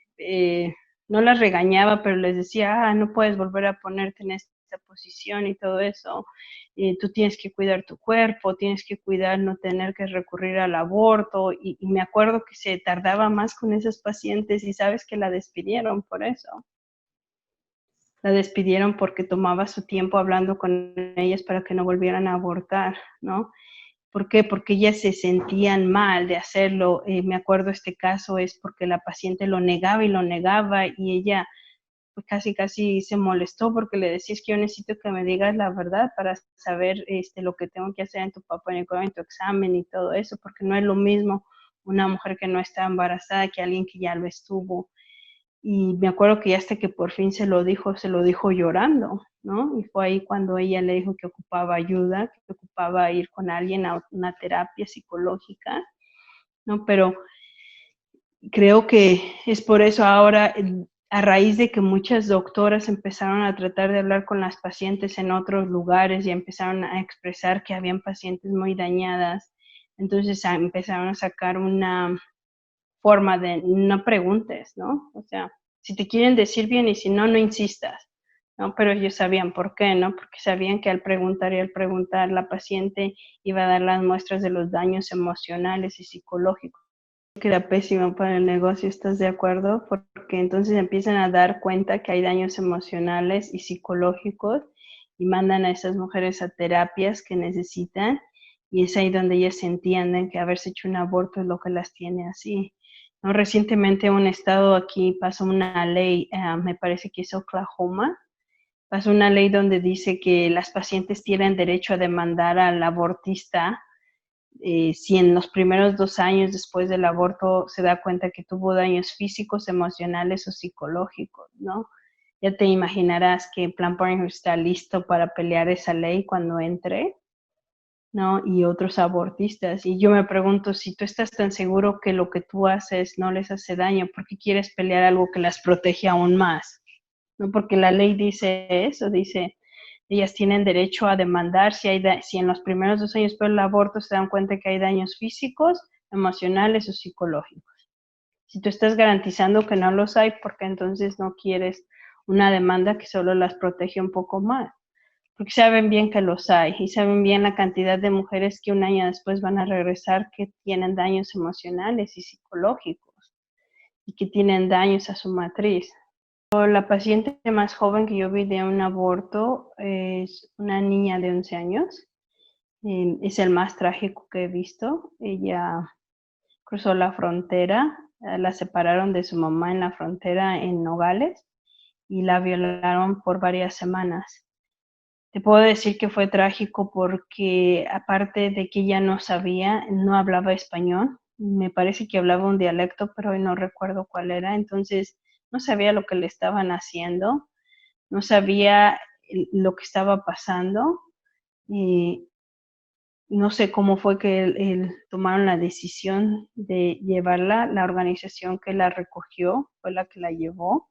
no las regañaba, pero les decía, no puedes volver a ponerte en esta posición y todo eso. Tú tienes que cuidar tu cuerpo, tienes que cuidar no tener que recurrir al aborto. Y me acuerdo que se tardaba más con esas pacientes, y sabes que la despidieron por eso. La despidieron porque tomaba su tiempo hablando con ellas para que no volvieran a abortar, ¿no? ¿Por qué? Porque ellas se sentían mal de hacerlo. Me acuerdo este caso es porque la paciente lo negaba y lo negaba, y ella pues casi se molestó porque le decía, es que yo necesito que me digas la verdad para saber lo que tengo que hacer en tu papá, en tu examen y todo eso, porque no es lo mismo una mujer que no está embarazada que alguien que ya lo estuvo. Y me acuerdo que hasta que por fin se lo dijo llorando, ¿no? Y fue ahí cuando ella le dijo que ocupaba ayuda, que ocupaba ir con alguien a una terapia psicológica, ¿no? Pero creo que es por eso ahora, a raíz de que muchas doctoras empezaron a tratar de hablar con las pacientes en otros lugares y empezaron a expresar que habían pacientes muy dañadas, entonces empezaron a sacar una forma de no preguntes, ¿no? O sea, si te quieren decir bien, y si no, no insistas, ¿no? Pero ellos sabían por qué, ¿no? Porque sabían que al preguntar y al preguntar, la paciente iba a dar las muestras de los daños emocionales y psicológicos. Queda pésimo para el negocio, ¿estás de acuerdo? Porque entonces empiezan a dar cuenta que hay daños emocionales y psicológicos, y mandan a esas mujeres a terapias que necesitan, y es ahí donde ellas entienden que haberse hecho un aborto es lo que las tiene así, ¿no? Recientemente un estado aquí pasó una ley, me parece que es Oklahoma, pasó una ley donde dice que las pacientes tienen derecho a demandar al abortista si en los primeros 2 años después del aborto se da cuenta que tuvo daños físicos, emocionales o psicológicos, ¿no? Ya te imaginarás que Planned Parenthood está listo para pelear esa ley cuando entre, ¿no? Y otros abortistas. Y yo me pregunto, si tú estás tan seguro que lo que tú haces no les hace daño, ¿por qué quieres pelear algo que las protege aún más? ¿No? Porque la ley dice eso, dice ellas tienen derecho a demandar si en los primeros 2 años después del aborto se dan cuenta que hay daños físicos, emocionales o psicológicos. Si tú estás garantizando que no los hay, ¿por qué entonces no quieres una demanda que solo las protege un poco más? Porque saben bien que los hay y saben bien la cantidad de mujeres que un año después van a regresar que tienen daños emocionales y psicológicos y que tienen daños a su matriz. La paciente más joven que yo vi de un aborto es una niña de 11 años. Es el más trágico que he visto. Ella cruzó la frontera, la separaron de su mamá en la frontera en Nogales y la violaron por varias semanas. Te puedo decir que fue trágico porque aparte de que ella no sabía, no hablaba español, me parece que hablaba un dialecto, pero hoy no recuerdo cuál era, entonces no sabía lo que le estaban haciendo, no sabía lo que estaba pasando y no sé cómo fue que tomaron la decisión de llevarla, la organización que la recogió fue la que la llevó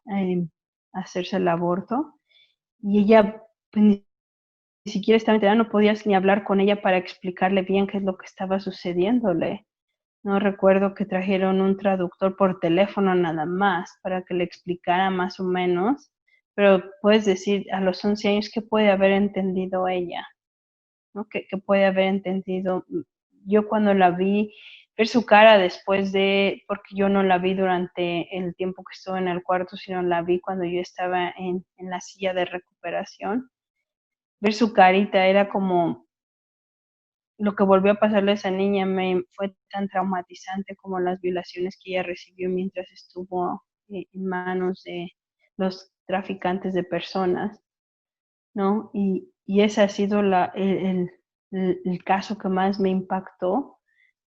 a hacerse el aborto y ella pues, ni siquiera estaba enterada, no podías ni hablar con ella para explicarle bien qué es lo que estaba sucediéndole. No recuerdo que trajeron un traductor por teléfono nada más para que le explicara más o menos, pero puedes decir a los 11 años qué puede haber entendido ella, ¿no? ¿Qué puede haber entendido? Yo cuando la vi, ver su cara después porque yo no la vi durante el tiempo que estuve en el cuarto, sino la vi cuando yo estaba en la silla de recuperación. Ver su carita era como lo que volvió a pasarle a esa niña me fue tan traumatizante como las violaciones que ella recibió mientras estuvo en manos de los traficantes de personas, ¿no? Y ese ha sido el caso que más me impactó,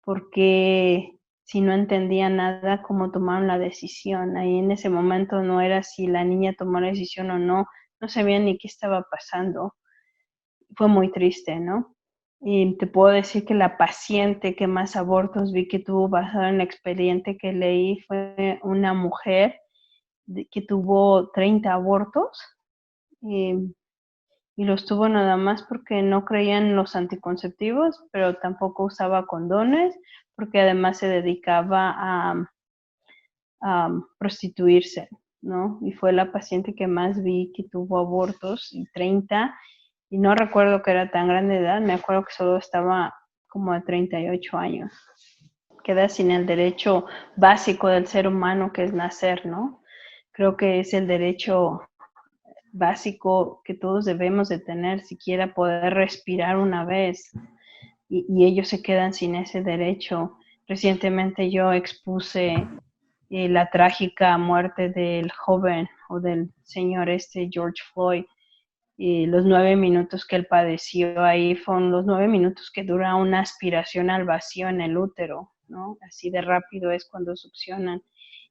porque si no entendía nada, cómo tomaron la decisión. Ahí en ese momento no era si la niña tomó la decisión o no, no sabía ni qué estaba pasando. Fue muy triste, ¿no? Y te puedo decir que la paciente que más abortos vi que tuvo basado en el expediente que leí fue una mujer que tuvo 30 abortos y los tuvo nada más porque no creía en los anticonceptivos, pero tampoco usaba condones porque además se dedicaba a prostituirse, ¿no? Y fue la paciente que más vi que tuvo abortos y 30 y no recuerdo que era tan grande de edad, me acuerdo que solo estaba como de 38 años. Queda sin el derecho básico del ser humano que es nacer, ¿no? Creo que es el derecho básico que todos debemos de tener, siquiera poder respirar una vez, y ellos se quedan sin ese derecho. Recientemente yo expuse la trágica muerte del joven o del señor George Floyd, y los 9 minutos que él padeció ahí fueron los 9 minutos que dura una aspiración al vacío en el útero, ¿no? Así de rápido es cuando succionan.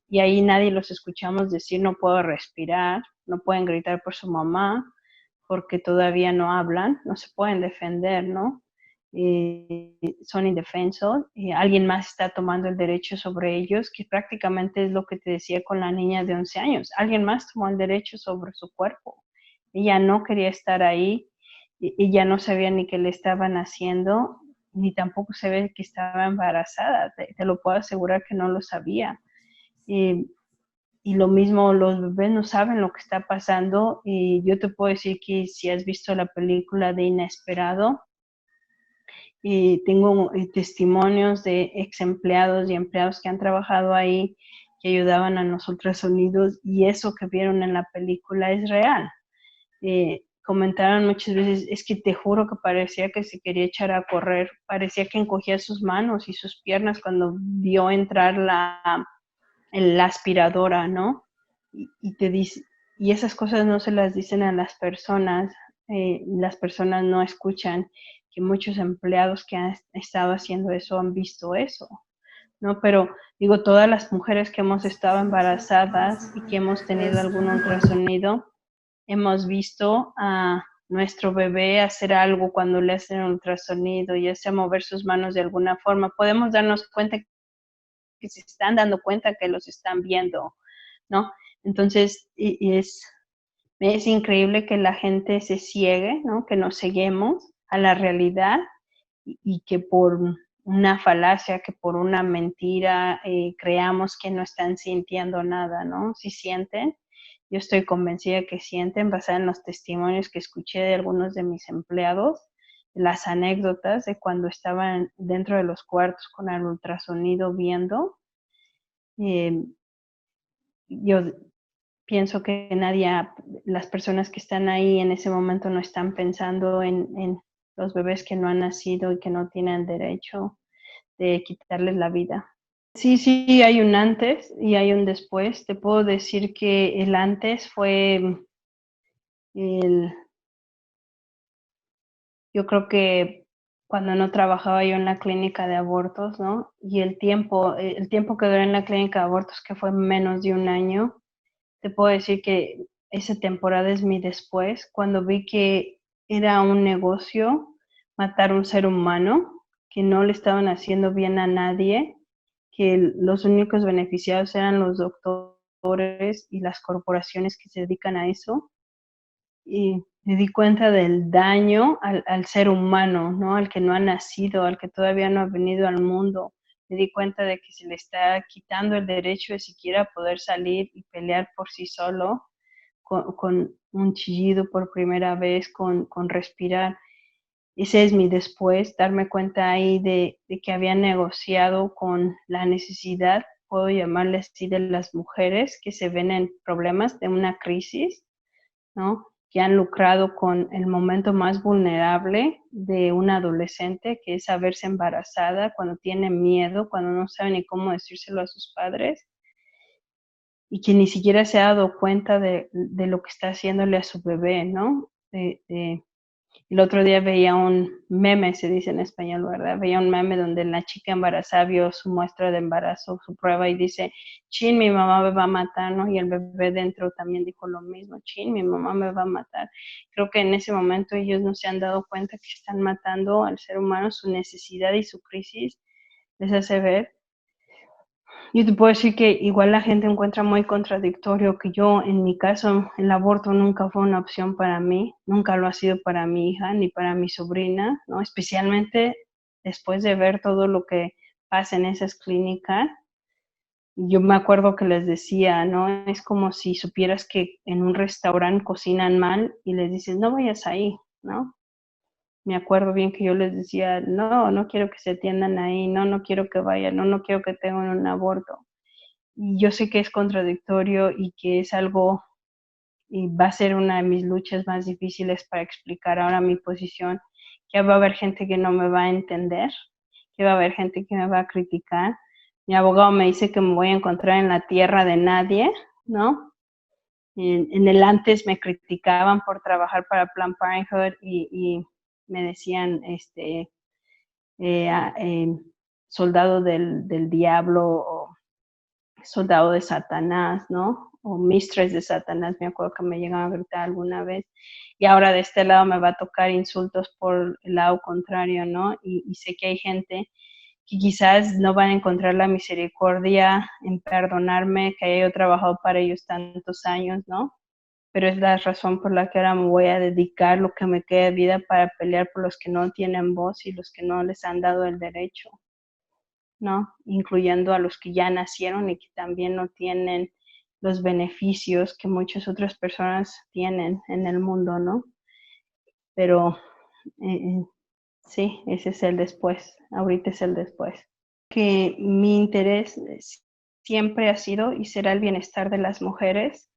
Y ahí nadie los escuchamos decir no puedo respirar, no pueden gritar por su mamá, porque todavía no hablan, no se pueden defender, ¿no? Son indefensos, alguien más está tomando el derecho sobre ellos, que prácticamente es lo que te decía con la niña de 11 años, alguien más tomó el derecho sobre su cuerpo. Ella no quería estar ahí, ella no sabía ni qué le estaban haciendo, ni tampoco sabía que estaba embarazada, te lo puedo asegurar que no lo sabía. Y lo mismo, los bebés no saben lo que está pasando, y yo te puedo decir que si has visto la película de Inesperado, tengo testimonios de ex empleados y empleados que han trabajado ahí, que ayudaban a los ultrasonidos, y eso que vieron en la película es real. Comentaron muchas veces, es que te juro que parecía que se quería echar a correr, parecía que encogía sus manos y sus piernas cuando vio entrar la aspiradora, ¿no? Y te dice, y esas cosas no se las dicen a las personas no escuchan que muchos empleados que han estado haciendo eso han visto eso, ¿no? Pero digo, todas las mujeres que hemos estado embarazadas y que hemos tenido algún ultrasonido, hemos visto a nuestro bebé hacer algo cuando le hacen un ultrasonido, ya sea mover sus manos de alguna forma. Podemos darnos cuenta que se están dando cuenta que los están viendo, ¿no? Entonces, Es increíble que la gente se ciegue, ¿no? Que nos ceguemos a la realidad y que por una falacia, que por una mentira creamos que no están sintiendo nada, ¿no? Si sienten, yo estoy convencida que sienten, basada en los testimonios que escuché de algunos de mis empleados, las anécdotas de cuando estaban dentro de los cuartos con el ultrasonido viendo. Yo pienso que las personas que están ahí en ese momento no están pensando en los bebés que no han nacido y que no tienen derecho de quitarles la vida. Sí, sí, hay un antes y hay un después. Te puedo decir que el antes fue yo creo que cuando no trabajaba yo en la clínica de abortos, ¿no? Y el tiempo que duré en la clínica de abortos, que fue menos de un año, te puedo decir que esa temporada es mi después, cuando vi que era un negocio matar un ser humano, que no le estaban haciendo bien a nadie, que los únicos beneficiados eran los doctores y las corporaciones que se dedican a eso. Y me di cuenta del daño al ser humano, ¿no? Al que no ha nacido, al que todavía no ha venido al mundo. Me di cuenta de que se le está quitando el derecho de siquiera poder salir y pelear por sí solo, con un chillido por primera vez, con respirar. Ese es mi después, darme cuenta ahí de que había negociado con la necesidad, puedo llamarle así, de las mujeres que se ven en problemas de una crisis, ¿no? Que han lucrado con el momento más vulnerable de una adolescente, que es saberse embarazada, cuando tiene miedo, cuando no sabe ni cómo decírselo a sus padres, y que ni siquiera se ha dado cuenta de lo que está haciéndole a su bebé, ¿no? El otro día veía un meme, se dice en español, ¿verdad? Veía un meme donde la chica embarazada vio su muestra de embarazo, su prueba, y dice, chin, mi mamá me va a matar, ¿no? Y el bebé dentro también dijo lo mismo, chin, mi mamá me va a matar. Creo que en ese momento ellos no se han dado cuenta que están matando al ser humano, su necesidad y su crisis les hace ver. Yo te puedo decir que igual la gente encuentra muy contradictorio que yo, en mi caso, el aborto nunca fue una opción para mí, nunca lo ha sido para mi hija ni para mi sobrina, ¿no? Especialmente después de ver todo lo que pasa en esas clínicas. Yo me acuerdo que les decía, ¿no? Es como si supieras que en un restaurante cocinan mal y les dices, no vayas ahí, ¿no? Me acuerdo bien que yo les decía, no, no quiero que se atiendan ahí, no, no quiero que vayan, no, no quiero que tengan un aborto. Y yo sé que es contradictorio y que es algo, y va a ser una de mis luchas más difíciles para explicar ahora mi posición, que va a haber gente que no me va a entender, que va a haber gente que me va a criticar. Mi abogado me dice que me voy a encontrar en la tierra de nadie, ¿no? En el antes me criticaban por trabajar para Planned Parenthood y me decían, soldado del diablo, o soldado de Satanás, ¿no? O mistress de Satanás, me acuerdo que me llegaban a gritar alguna vez. Y ahora de este lado me va a tocar insultos por el lado contrario, ¿no? Y sé que hay gente que quizás no van a encontrar la misericordia en perdonarme, que haya yo trabajado para ellos tantos años, ¿no? Pero es la razón por la que ahora me voy a dedicar lo que me queda de vida para pelear por los que no tienen voz y los que no les han dado el derecho, ¿no? Incluyendo a los que ya nacieron y que también no tienen los beneficios que muchas otras personas tienen en el mundo, ¿no? Pero sí, ese es el después, ahorita es el después. Que mi interés siempre ha sido y será el bienestar de las mujeres.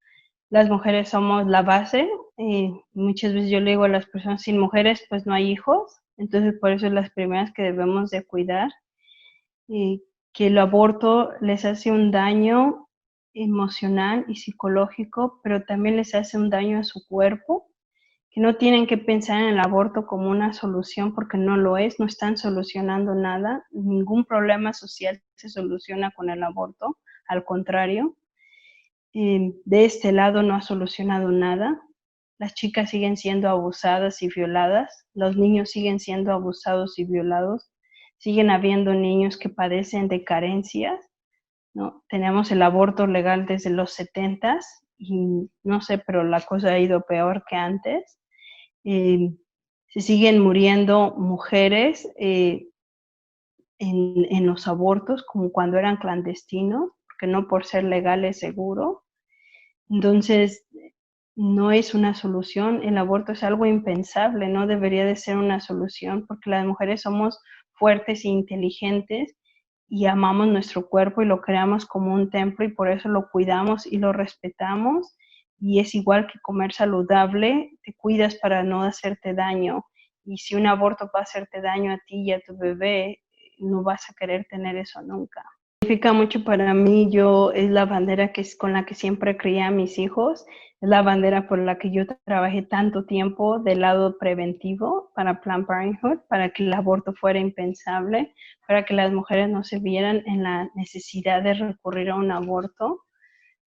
Las mujeres somos la base y muchas veces yo le digo a las personas, sin mujeres pues no hay hijos, entonces por eso es las primeras que debemos de cuidar. Que el aborto les hace un daño emocional y psicológico, pero también les hace un daño a su cuerpo, que no tienen que pensar en el aborto como una solución porque no lo es, no están solucionando nada, ningún problema social se soluciona con el aborto, al contrario, de este lado no ha solucionado nada, las chicas siguen siendo abusadas y violadas, los niños siguen siendo abusados y violados, siguen habiendo niños que padecen de carencias, ¿no? Tenemos el aborto legal desde los 70 y no sé, pero la cosa ha ido peor que antes. Se siguen muriendo mujeres en los abortos como cuando eran clandestinos, porque no por ser legal es seguro. Entonces, no es una solución, el aborto es algo impensable, no debería de ser una solución, porque las mujeres somos fuertes e inteligentes y amamos nuestro cuerpo y lo creamos como un templo y por eso lo cuidamos y lo respetamos. Y es igual que comer saludable, te cuidas para no hacerte daño. Y si un aborto va a hacerte daño a ti y a tu bebé, no vas a querer tener eso nunca. Significa mucho para mí, es la bandera con la que siempre crié a mis hijos, es la bandera por la que yo trabajé tanto tiempo del lado preventivo para Planned Parenthood, para que el aborto fuera impensable, para que las mujeres no se vieran en la necesidad de recurrir a un aborto.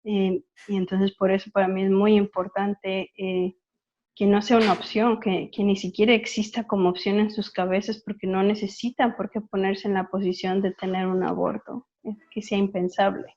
Y entonces por eso para mí es muy importante que no sea una opción, que ni siquiera exista como opción en sus cabezas, porque no necesitan por qué ponerse en la posición de tener un aborto, que sea impensable.